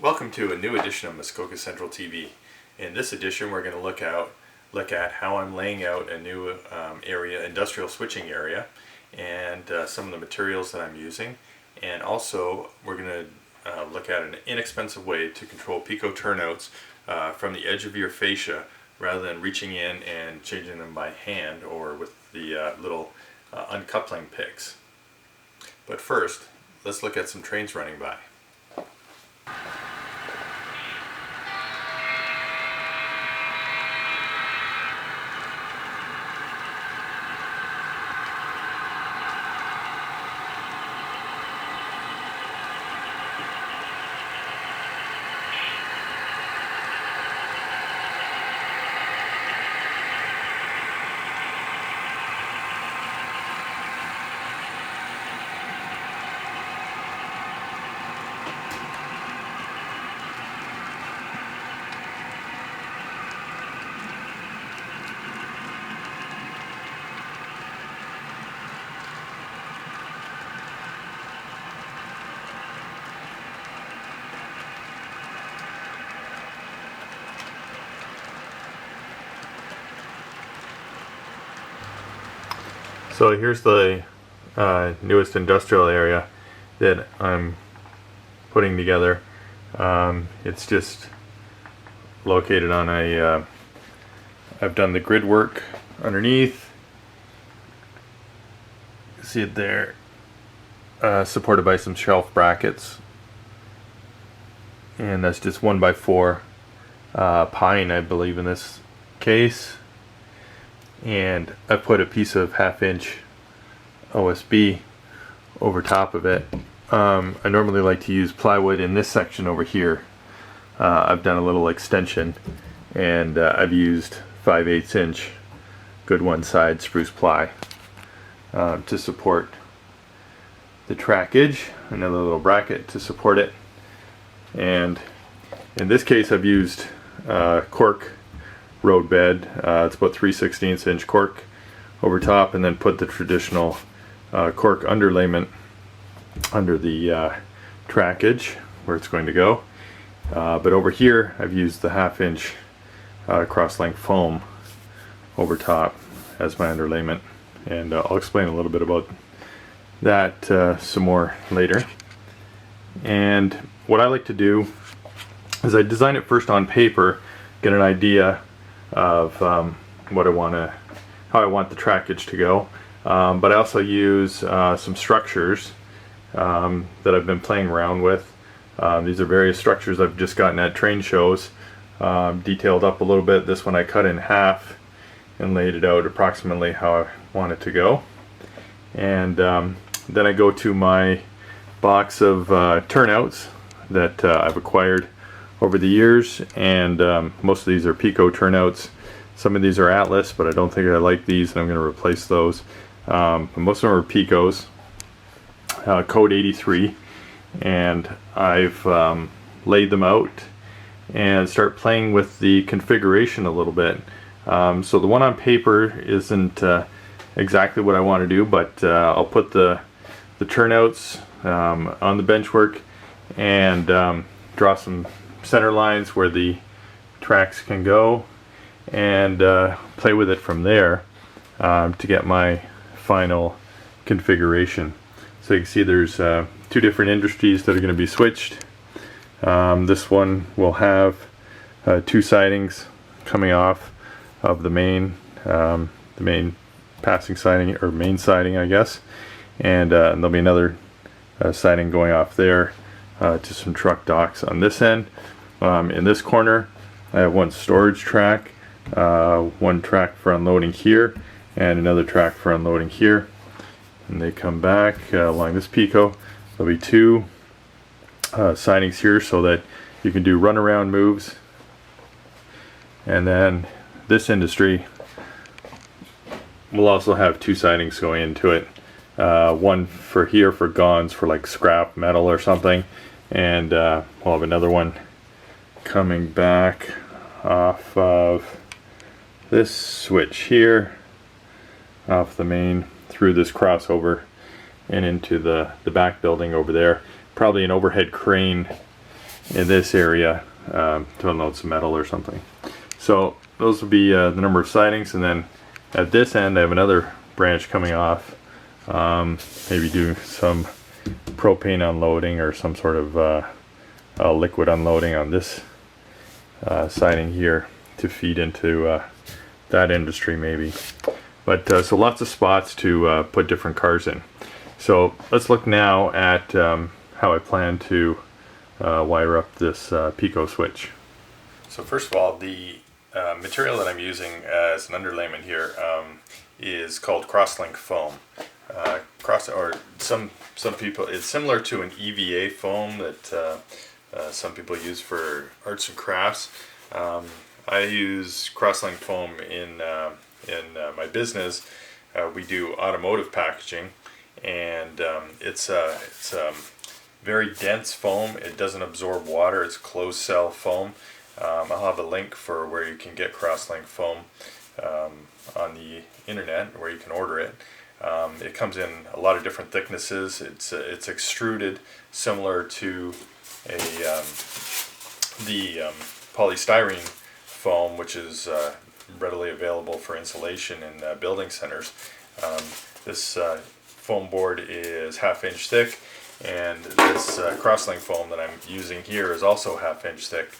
Welcome to a new edition of Muskoka Central TV. In this edition we're going to look at how I'm laying out a new industrial switching area, and some of the materials that I'm using, and also we're going to look at an inexpensive way to control Peco turnouts from the edge of your fascia rather than reaching in and changing them by hand or with the little uncoupling picks. But first, let's look at some trains running by. So here's the newest industrial area that I'm putting together. It's just located on I've done the grid work underneath. You see it there, supported by some shelf brackets, and that's just 1x4 pine, I believe, in this case. And I put a piece of 1/2-inch OSB over top of it. I normally like to use plywood in this section over here. I've done a little extension, and I've used 5/8-inch good one side spruce ply to support the trackage, another little bracket to support it. And in this case I've used cork road bed. It's about 3/16-inch cork over top, and then put the traditional cork underlayment under the trackage where it's going to go. But over here I've used the 1/2-inch Crosslink foam over top as my underlayment, and I'll explain a little bit about that some more later. And what I like to do is I design it first on paper, get an idea of how I want the trackage to go, but I also use some structures that I've been playing around with. These are various structures I've just gotten at train shows, detailed up a little bit. This one I cut in half and laid it out approximately how I want it to go, and then I go to my box of turnouts that I've acquired over the years, and most of these are Peco turnouts. Some of these are Atlas, but I don't think I like these, and I'm going to replace those. But most of them are Pecos, code 83, and I've laid them out and start playing with the configuration a little bit. So the one on paper isn't exactly what I want to do, but I'll put the turnouts on the benchwork and draw some center lines where the tracks can go, and play with it from there to get my final configuration. So you can see there's two different industries that are going to be switched. This one will have two sidings coming off of the main passing siding, or main siding, I guess, and there'll be another siding going off there to some truck docks on this end. In this corner I have one storage track, one track for unloading here, and another track for unloading here, and they come back along this Peco. There'll be two sidings here so that you can do runaround moves. And then this industry will also have two sidings going into it, one for here for gongs for like scrap metal or something, and we'll have another one coming back off of this switch here, off the main, through this crossover and into the back building over there. Probably an overhead crane in this area to unload some metal or something. So those will be the number of sidings, and then at this end I have another branch coming off, maybe do some propane unloading or some sort of liquid unloading on this siding here to feed into that industry maybe. But so lots of spots to put different cars in. So let's look now at how I plan to wire up this Peco switch. So first of all, the material that I'm using as an underlayment here is called Crosslink foam. Some people, it's similar to an EVA foam that some people use for arts and crafts. I use Crosslink foam in my business. We do automotive packaging, and it's very dense foam. It doesn't absorb water. It's closed cell foam. I'll have a link for where you can get Crosslink foam on the internet, where you can order it. It comes in a lot of different thicknesses. It's extruded similar to the polystyrene foam, which is readily available for insulation in building centers. This foam board is 1/2 inch thick, and this Crosslink foam that I'm using here is also 1/2 inch thick.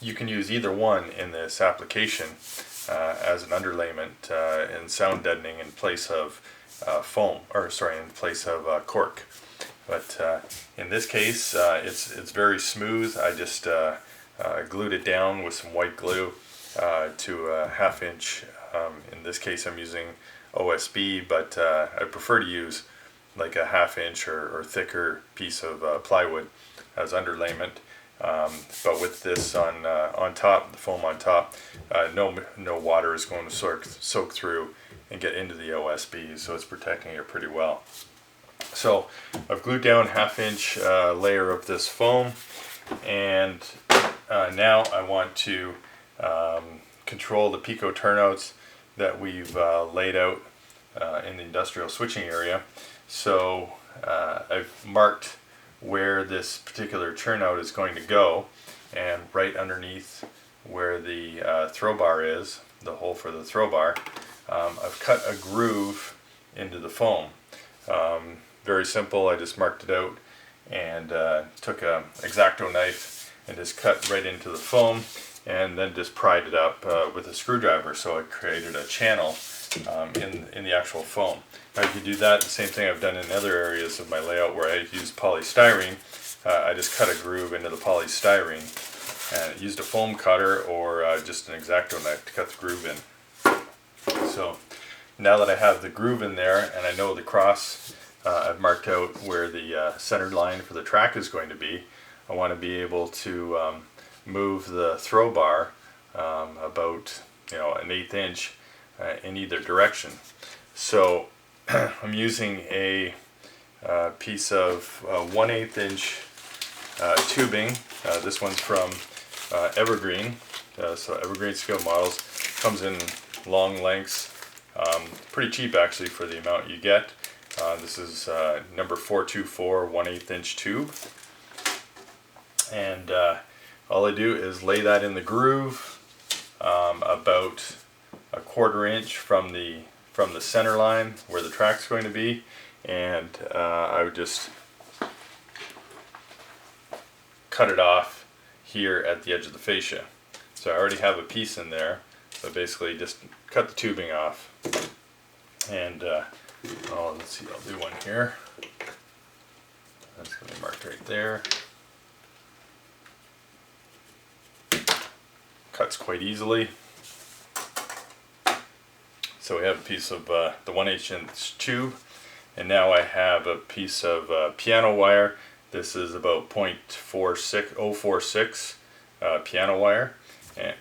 You can use either one in this application as an underlayment and sound deadening in place of in place of cork. But in this case, it's very smooth. I just glued it down with some white glue to a 1/2 inch. In this case, I'm using OSB, but I prefer to use like a 1/2 inch or thicker piece of plywood as underlayment. But with this on top, the foam on top, no water is going to soak through and get into the OSB, so it's protecting it pretty well. So I've glued down 1/2 inch layer of this foam, and now I want to control the Peco turnouts that we've laid out in the industrial switching area. So I've marked where this particular turnout is going to go, and right underneath where the throw bar is, the hole for the throw bar, I've cut a groove into the foam. Very simple. I just marked it out and took an X-Acto knife and just cut right into the foam, and then just pried it up with a screwdriver, so it created a channel in the actual foam. Now you can do that, the same thing I've done in other areas of my layout where I use polystyrene. I just cut a groove into the polystyrene and used a foam cutter or just an X-Acto knife to cut the groove in. So now that I have the groove in there and I know the cross, I've marked out where the center line for the track is going to be. I want to be able to move the throw bar about 1/8 inch in either direction. So I'm using a piece of 1/8 inch tubing. This one's from Evergreen. So Evergreen scale models, comes in long lengths. Pretty cheap actually for the amount you get. This is number 424 1/8 inch tube, and all I do is lay that in the groove about 1/4 inch from the center line where the track's going to be, and I would just cut it off here at the edge of the fascia. So I already have a piece in there, so basically just cut the tubing off, and let's see, I'll do one here. That's going to be marked right there. Cuts quite easily. So we have a piece of the 1/8 inch tube, and now I have a piece of piano wire. This is about 0.46 piano wire, and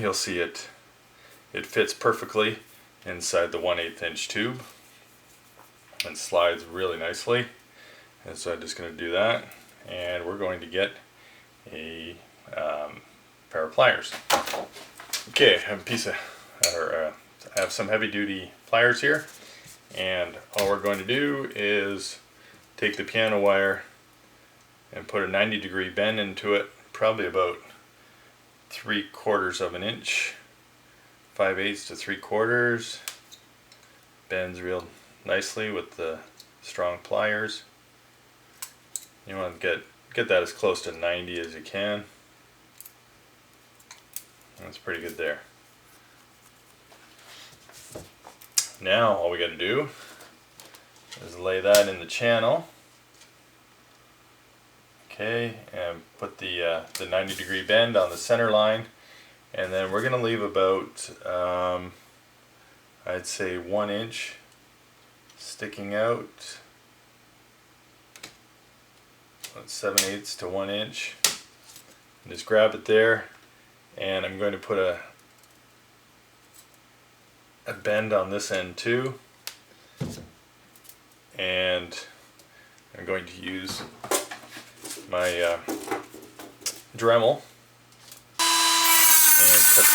you'll see it fits perfectly inside the 1/8 inch tube and slides really nicely. And so I'm just going to do that, and we're going to get a pair of pliers. Okay, I have I have some heavy duty pliers here, and all we're going to do is take the piano wire and put a 90-degree bend into it, probably about 3/4 of an inch, 5/8 to 3/4. Bends real nicely with the strong pliers. You want to get that as close to 90 as you can. That's pretty good there. Now all we got to do is lay that in the channel. Okay, and put the 90-degree bend on the center line, and then we're going to leave about I'd say 1 inch sticking out. 7/8 to 1 inch. And just grab it there, and I'm going to put a bend on this end too, and I'm going to use my Dremel and cut.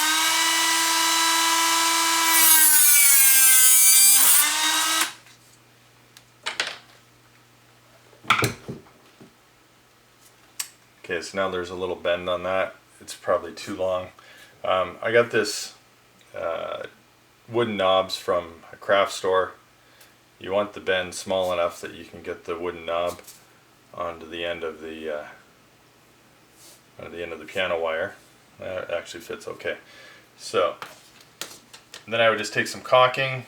Okay, so now there's a little bend on that. It's probably too long. I got this wooden knobs from a craft store. You want the bend small enough that you can get the wooden knob onto the end of the piano wire. That actually fits okay. So then I would just take some caulking,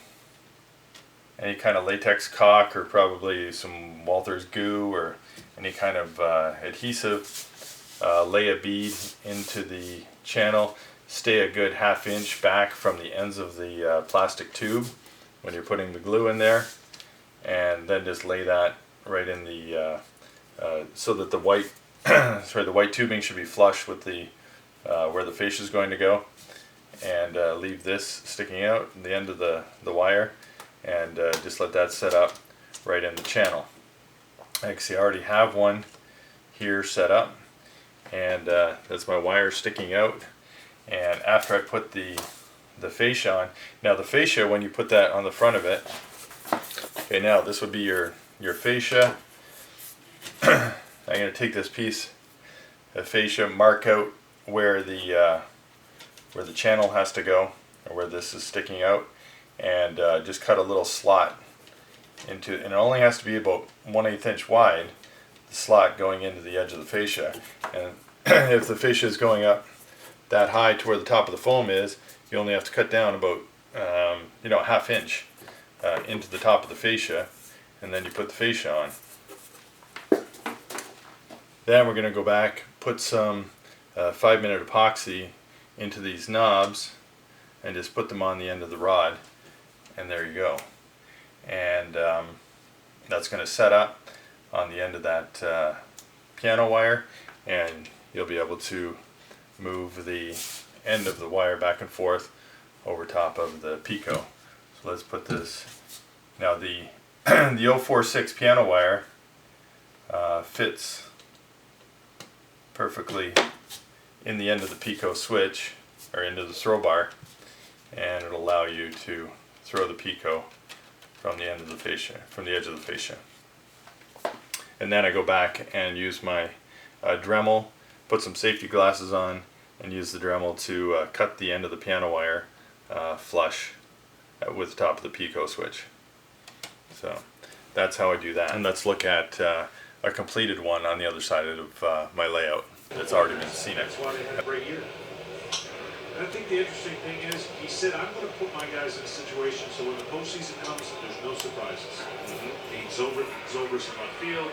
any kind of latex caulk, or probably some Walther's goo or any kind of adhesive. Lay a bead into the channel. Stay a good 1/2 inch back from the ends of the plastic tube when you're putting the glue in there, and then just lay that right in the so that the white the white tubing should be flush with the where the fascia is going to go, and leave this sticking out at the end of the wire, and just let that set up right in the channel. Like I see, I already have one here set up, and that's my wire sticking out. And after I put the fascia on, now the fascia, when you put that on the front of it, okay, now this would be your fascia. I'm going to take this piece of fascia, mark out where the channel has to go, or where this is sticking out, and just cut a little slot into, and it only has to be about 1/8 inch wide, the slot going into the edge of the fascia. And if the fascia is going up that high to where the top of the foam is, you only have to cut down about 1/2 inch into the top of the fascia, and then you put the fascia on. Then we're going to go back, put some 5-minute epoxy into these knobs, and just put them on the end of the rod, and there you go. And that's going to set up on the end of that piano wire, and you'll be able to move the end of the wire back and forth over top of the Peco. So let's put this. Now the 046 piano wire fits perfectly in the end of the Peco switch, or into the throw bar, and it'll allow you to throw the Peco from the end of the fascia, from the edge of the fascia. And then I go back and use my Dremel, put some safety glasses on, and use the Dremel to cut the end of the piano wire flush with the top of the Peco switch. So that's how I do that. And let's look at a completed one on the other side of my layout that's already been seen. That's why they had a great year. And I think the interesting thing is, he said, I'm going to put my guys in a situation so when the postseason comes, there's no surprises. Dean Zobrist in left field,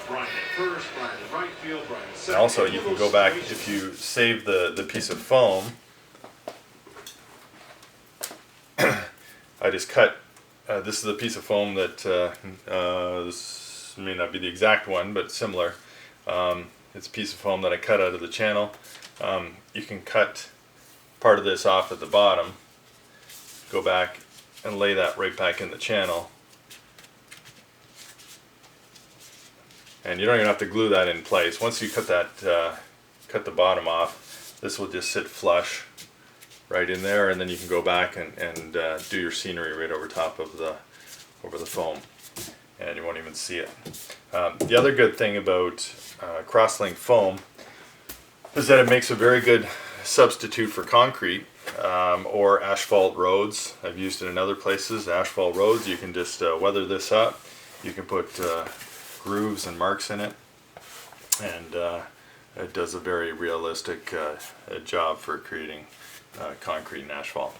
Brian at first, Brian in right field, Brian in second. And also, you can go back, if you save the piece of foam, I just cut, this is a piece of foam that, this may not be the exact one, but similar. It's a piece of foam that I cut out of the channel. You can cut part of this off at the bottom, go back and lay that right back in the channel. And you don't even have to glue that in place. Once you cut that, cut the bottom off, this will just sit flush right in there, and then you can go back and do your scenery right over top of the foam. and you won't even see it. The other good thing about Crosslink foam is that it makes a very good substitute for concrete or asphalt roads. I've used it in other places. Asphalt roads, you can just weather this up. You can put grooves and marks in it, and it does a very realistic job for creating concrete and asphalt.